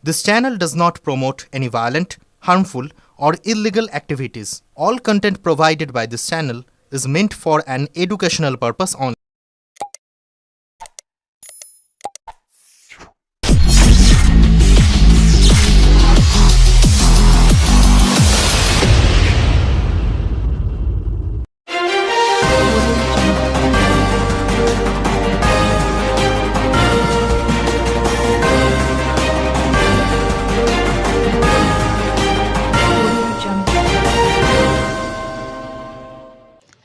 This channel does not promote any violent, harmful, or illegal activities. All content provided by this channel is meant for an educational purpose only.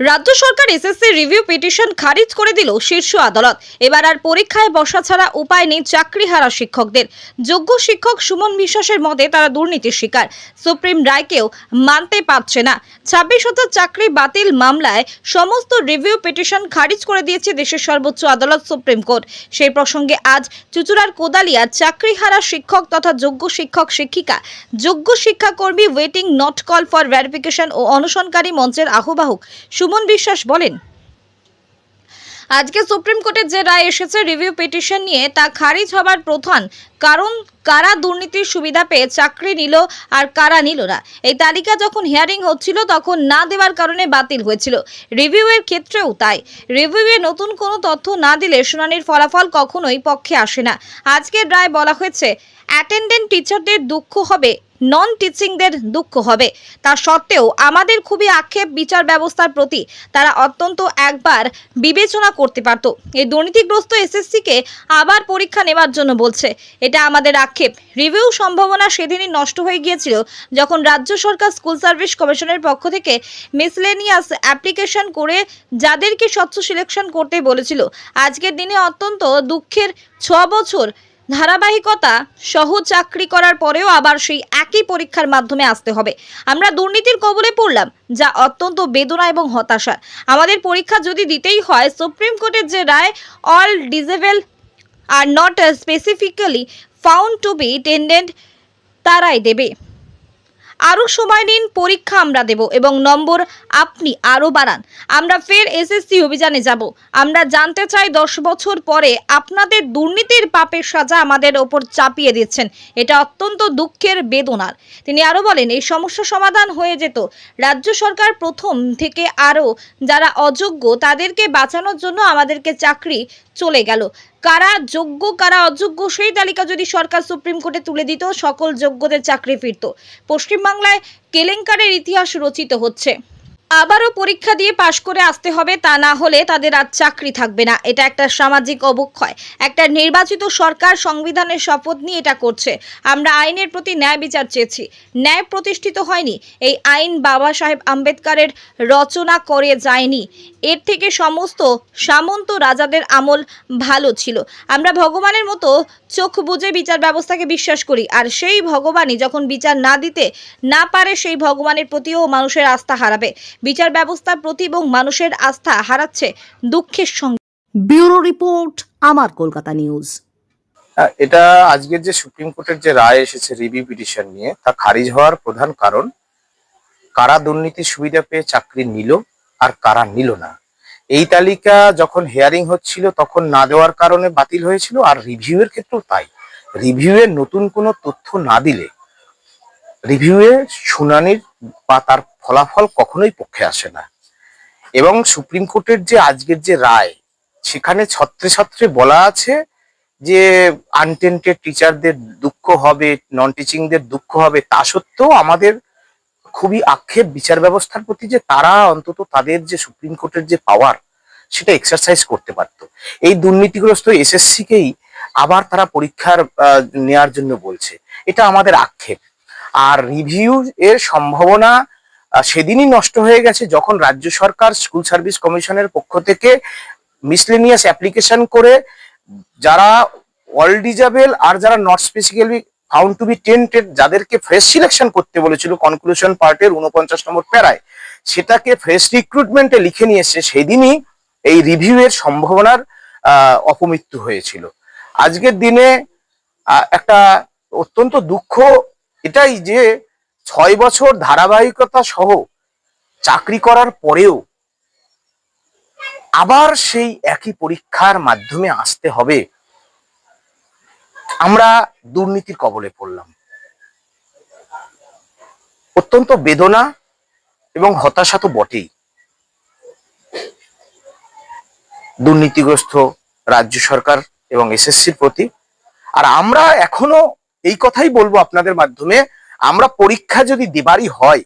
রাজ্য সরকার SSC review petition খারিজ করে দিল শীর্ষ আদালত। এবার আর পরীক্ষায় বসা ছাড়া উপায় নেই চাকরিহারা শিক্ষকদের। যোগ্য শিক্ষক সুমন বিশ্বাসের মতে তারা দুর্নীতির শিকার, সুপ্রিম রায়কেও মানতে পারছে না। 26,000 চাকরি বাতিল মামলায় সমস্ত রিভিউ পিটিশন খারিজ করে দিয়েছে দেশের সর্বোচ্চ আদালত সুপ্রিম কোর্ট। সেই প্রসঙ্গে আজ চুঁচুড়ার কোদালিয়ার চাকরিহারা শিক্ষক তথা যোগ্য শিক্ষক শিক্ষিকা, যোগ্য শিক্ষাকর্মী waiting not call for verification ও অনশনকারী মঞ্চের আহ্বায়ক সুমন বিশ্বাস বলেন, আজকে সুপ্রিম কোর্টের যে রায় এসেছে রিভিউ পিটিশন নিয়ে তা খারিজ হবার প্রধান কারণ কারা দুর্নীতির সুবিধা পেয়ে চাকরি নিল আর কারা নিল না। এই তালিকা যখন হিয়ারিং হচ্ছিল তখন না দেওয়ার কারণে বাতিল হয়েছিল। রিভিউয়ের ক্ষেত্রেও তাই। রিভিউয়ে নতুন কোনো তথ্য না দিলে শুনানির ফলাফল কখনোই পক্ষে আসে না। আজকের রায় বলা হয়েছে অ্যাটেন্ডেন্ট টিচারদের দুঃখ হবে, নন টিচিংদের দুঃখ হবে। তা সত্ত্বেও আমাদের খুবই আক্ষেপ বিচার ব্যবস্থার প্রতি। তারা অত্যন্ত একবার বিবেচনা করতে পারত। এই দুর্নীতিগ্রস্ত এসএসসিকে আবার পরীক্ষা নেওয়ার জন্য বলছে, এটা আমাদের আক্ষেপ। রিভিউ সম্ভাবনা সেদিনই নষ্ট হয়ে গিয়েছিল যখন রাজ্য সরকার স্কুল সার্ভিস কমিশনের পক্ষ থেকে মিসলেনিয়াস অ্যাপ্লিকেশন করে যাদেরকে স্বচ্ছ সিলেকশন করতে বলেছিল। আজকের দিনে অত্যন্ত দুঃখের 6 বছর ধারাবাহিকতা সহ চাকরি করার পরেও আবার সেই একই পরীক্ষার মাধ্যমে আসতে হবে। আমরা দুর্নীতির কবলে পড়লাম, যা অত্যন্ত বেদনা এবং হতাশার। আমাদের পরীক্ষা যদি দিতেই হয়, সুপ্রিম কোর্টের যে রায় all disable are not specifically found to be tainted তারাই দেবে। আরও সময় নিন, পরীক্ষা আমরা দেব এবং নম্বর আপনি আরও বাড়ান। আমরা ফের এসএসসি অভিযানে যাব। আমরা জানতে চাই 10 বছর পরে আপনাদের দুর্নীতির পাপের সাজা আমাদের ওপর চাপিয়ে দিচ্ছেন। এটা অত্যন্ত দুঃখের, বেদনার। তিনি আরও বলেন, এই সমস্যা সমাধান হয়ে যেত। রাজ্য সরকার প্রথম থেকে আরও যারা অযোগ্য তাদেরকে বাঁচানোর জন্য আমাদেরকে চাকরি চলে গেল। কারা যোগ্য কারা অযোগ্য সেই তালিকা যদি সরকার সুপ্রিম কোর্টে তুলে দিত, সকল যোগ্যদের চাকরি ফিরত। পশ্চিমবাংলায় কেলেঙ্কারের ইতিহাস রচিত হচ্ছে। আবারও পরীক্ষা দিয়ে পাশ করে আসতে হবে, তা না হলে তাদের আর চাকরি থাকবে না। এটা একটা সামাজিক অবক্ষয়। একটা নির্বাচিত সরকার সংবিধানের শপথ নিয়ে এটা করছে। আমরা আইনের প্রতি ন্যায় বিচার চেয়েছি, ন্যায় প্রতিষ্ঠিত হয়নি। এই আইন বাবা সাহেব আম্বেদকরের রচনা করে যায়নি। এর থেকে সমস্ত সামন্ত রাজাদের আমল ভালো ছিল। আমরা ভগবানের মতো চোখ বুজে বিচার ব্যবস্থাকে বিশ্বাস করি, আর সেই ভগবানই যখন বিচার না দিতে না পারে, সেই ভগবানের প্রতিও মানুষের আস্থা হারাবে। বিচার ব্যবস্থার প্রতি এবং মানুষের আস্থা হারাচ্ছে দুঃখের সঙ্গে। ব্যুরো রিপোর্ট, আমার কলকাতা নিউজ। এটা আজকের যে সুপ্রিম কোর্টের যে রায় এসেছে রিভিউ পিটিশন নিয়ে, তা খারিজ হওয়ার প্রধান কারণ কারা দুর্নীতির সুবিধা পেয়ে চাকরি নিল আর কারা নিল না। এই তালিকা যখন হিয়ারিং হচ্ছিল তখন না দেওয়ার কারণে বাতিল হয়েছিল, আর রিভিউ এর ক্ষেত্রেও তাই। রিভিউ এর নতুন কোনো তথ্য না দিলে রিভিউ এ শুনানির বা তার ফলাফল কখনোই পক্ষে আসে না। এবং সুপ্রিম কোর্টের যে আজকের যে রায়, সেখানে ছত্রে ছত্রে বলা আছে যে আনটেন্টেড টিচারদের দুঃখ হবে, নন টিচিংদের দুঃখ হবে। তা সত্ত্বেও আমাদের খুবই আক্ষেপ বিচার ব্যবস্থার প্রতি, যে তারা অন্তত তাদের যে সুপ্রিম কোর্টের যে পাওয়ার সেটা এক্সারসাইজ করতে পারত। এই দুর্নীতিগ্রস্ত এসএসসি কেই আবার তারা পরীক্ষার নেওয়ার জন্য বলছে, এটা আমাদের আক্ষেপ। আর রিভিউ এর সম্ভাবনা সেদিনই নষ্ট হয়ে গেছে যখন রাজ্য সরকার স্কুল সার্ভিস কমিশনের পক্ষ থেকে মিসলেনিয়াস অ্যাপ্লিকেশন করে যারা অল ডিজেবল আর যারা not specifically found to be tainted, যাদেরকে ফ্রেশ সিলেকশন করতে বলেছিল কনক্লুশন পার্টের 49 নম্বর প্যারায়, সেটাকে ফ্রেশ রিক্রুটমেন্টে লিখে নিয়ে এসছে। সেদিনই এই রিভিউ এর সম্ভাবনার অপমৃত্যু হয়েছিল। আজকের দিনে একটা অত্যন্ত দুঃখ এটাই যে 6 বছর ধারাবাহিকতা সহ চাকরি করার পরেও আবার সেই একই পরীক্ষার মাধ্যমে আসতে হবে। আমরা দুর্নীতির কবলে পড়লাম। অত্যন্ত বেদনা এবং হতাশা তো বটেই। দুর্নীতিগ্রস্ত রাজ্য সরকার এবং এসএসসির প্রতি। আর আমরা এখনো এই কথাই বলবো আপনাদের মাধ্যমে, আমরা পরীক্ষা যদি দেবারই হয়,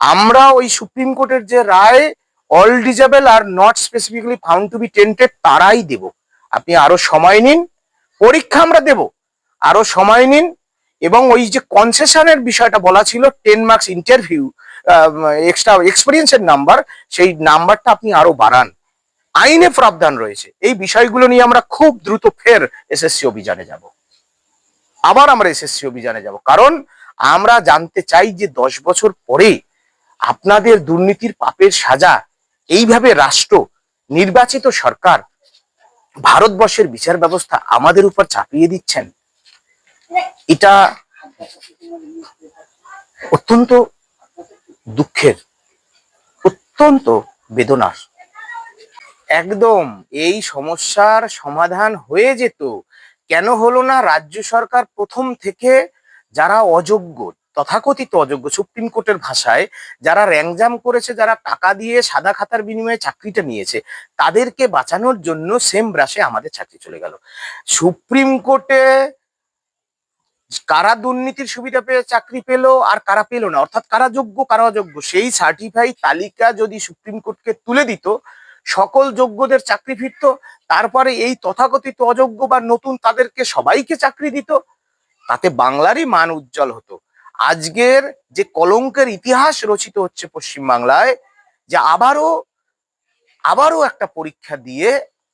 আমরা ওই সুপ্রিম কোর্টের যে রায় all disable are not specifically found to be tainted তারাই দেব। আপনি আরো সময় নিন, পরীক্ষা আমরা দেব, আরো সময় নিন। এবং ওই যে কনসেশনের বিষয়টা বলা ছিল 10 মার্কস ইন্টারভিউ এক্সট্রা এক্সপিরিয়েন্সের নাম্বার, সেই নাম্বারটা আপনি আরো বাড়ান। আইনে প্রাবধান রয়েছে। এই বিষয়গুলো নিয়ে আমরা খুব দ্রুত ফের এসএসসি অভিযানে যাব, আবার আমরা এসএসসি অভিযানে যাব। কারণ আমরা জানতে চাই যে 10 বছর পরে আপনাদের দুর্নীতির পাপের সাজা এইভাবে রাষ্ট্র, নির্বাচিত সরকার, ভারতবর্ষের বিচার ব্যবস্থা আমাদের উপর চাপিয়ে দিচ্ছেন, এটা অত্যন্ত দুঃখের, অত্যন্ত বেদনার। একদম এই সমস্যার সমাধান হয়ে যেত, কেন হলো না? রাজ্য সরকার প্রথম থেকে যারা অযোগ্য, তথাকথিত অযোগ্য, সুপ্রিম কোর্টের ভাষায় যারা র্যাংজাম করেছে, যারা টাকা দিয়ে সাদা খাতার বিনিময়ে চাকরিটা নিয়েছে, তাদেরকে বাঁচানোর জন্য সেম ব্রাশে আমাদের চাকরি চলে গেল। সুপ্রিম কোর্টে কারা দুর্নীতির সুবিধা পেয়ে চাকরি পেল আর কারা পেল না, অর্থাৎ কারা যোগ্য কারা অযোগ্য, সেই সার্টিফাই তালিকা যদি সুপ্রিম কোর্টকে তুলে দিত, সকল যোগ্যদের চাকরি ফিরত। তারপরে এই তথাকথিত অযোগ্য বা নতুন তাদেরকে সবাইকে চাকরি দিত, তাতে বাংলারই মান উজ্জ্বল হতো। আজকের যে কলঙ্কের ইতিহাস রচিত হচ্ছে পশ্চিম বাংলায়, যে আবারও একটা পরীক্ষা দিয়ে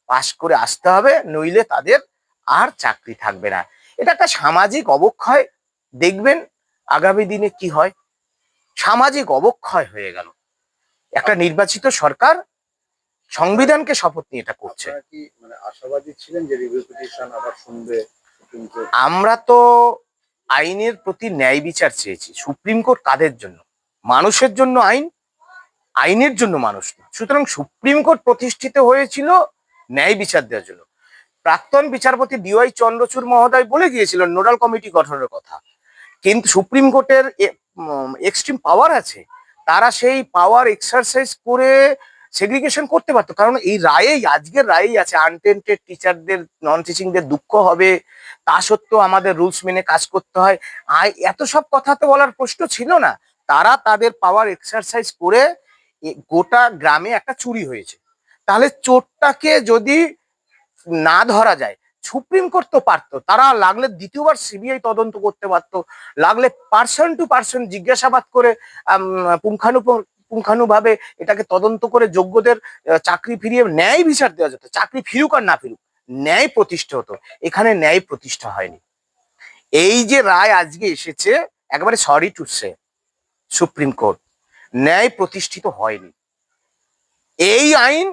পাশ করে আসতে হবে, নইলে তাদের আর চাকরি থাকবে না। এটা একটা সামাজিক অবক্ষয়। দেখবেন আগামী দিনে কি হয়। সামাজিক অবক্ষয় হয়ে গেল। একটা নির্বাচিত সরকার সংবিধানকে শপথ নিয়ে এটা করছে। কি মানে আশাবাদী ছিলেন যে রিভিউ পিটিশন আবার শুনবে সুপ্রিম কোর্ট? আমরা তো আইনের প্রতি ন্যায় বিচার চেয়েছি। সুপ্রিম কোর্ট কাদের জন্য? মানুষের জন্য আইন, আইনের জন্য মানুষ না। সুতরাং সুপ্রিম কোর্ট প্রতিষ্ঠিত হয়েছিল ন্যায় বিচার দেওয়ার জন্য। প্রাক্তন বিচারপতি ডিওয়াই চন্দ্রচূড় মহোদয় বলে গিয়েছিলেন নোডাল কমিটি গঠনের কথা, কিন্তু সুপ্রিম কোর্টের এক্সট্রিম পাওয়ার আছে, তারা সেই পাওয়ার এক্সারসাইজ করে সেগ্রিগেশন করতে পারতো। কারণ এই রায়েই, আজকের রায়েই আছে আনটেন্টেড টিচারদের, নন টিচিংদের দুঃখ হবে, তা সত্ত্বেও আমাদের রুলস মেনে কাজ করতে হয়। এত সব কথা তো বলার প্রশ্ন ছিল না। তারা তাদের পাওয়ার এক্সারসাইজ করে গোটা গ্রামে একটা চুরি হয়েছে, তাহলে চোরটাকে যদি না ধরা যায়, সুপ্রিম কোর্ট তো পারতো, তারা লাগলে দ্বিতীয়বার সিবিআই তদন্ত করতে পারতো, লাগলে পার্সন টু পার্সন জিজ্ঞাসাবাদ করে পুঙ্খানুভাবে এটাকে তদন্ত করে যোগ্যদের চাকরি ফিরিয়ে ন্যায় বিচার দেওয়া যেত। চাকরি ফিরুক আর না ফিরুক, ন্যায় প্রতিষ্ঠা হতো। এখানে ন্যায় প্রতিষ্ঠা হয়নি। এই যে রায় আজকে এসেছে, একেবারে sorry to say, supreme court ন্যায় প্রতিষ্ঠিত হয়নি। এই আইন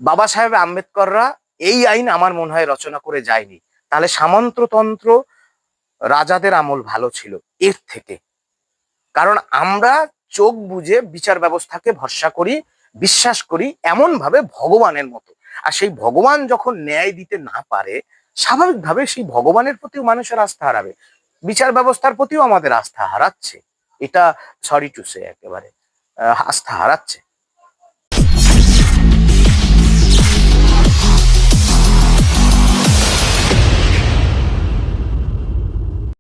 বাবা সাহেব আম্বেদকররা, এই আইন আমার মনে হয় রচনা করে যায়নি। তাহলে সামন্ততন্ত্র, রাজাদের আমল ভালো ছিল এর থেকে। কারণ আমরা চোখ বুঝে বিচার ব্যবস্থাকে ভরসা করি, বিশ্বাস করি এমন ভাবে ভগবানের মতো। আর সেই ভগবান যখন ন্যায় দিতে না পারে, স্বাভাবিকভাবে সেই ভগবানের প্রতিও মানুষের আস্থা হারাবে, বিচার ব্যবস্থার প্রতিও আমাদের আস্থা হারাচ্ছে। এটা সরি টু সে, একেবারে আস্থা হারাচ্ছে।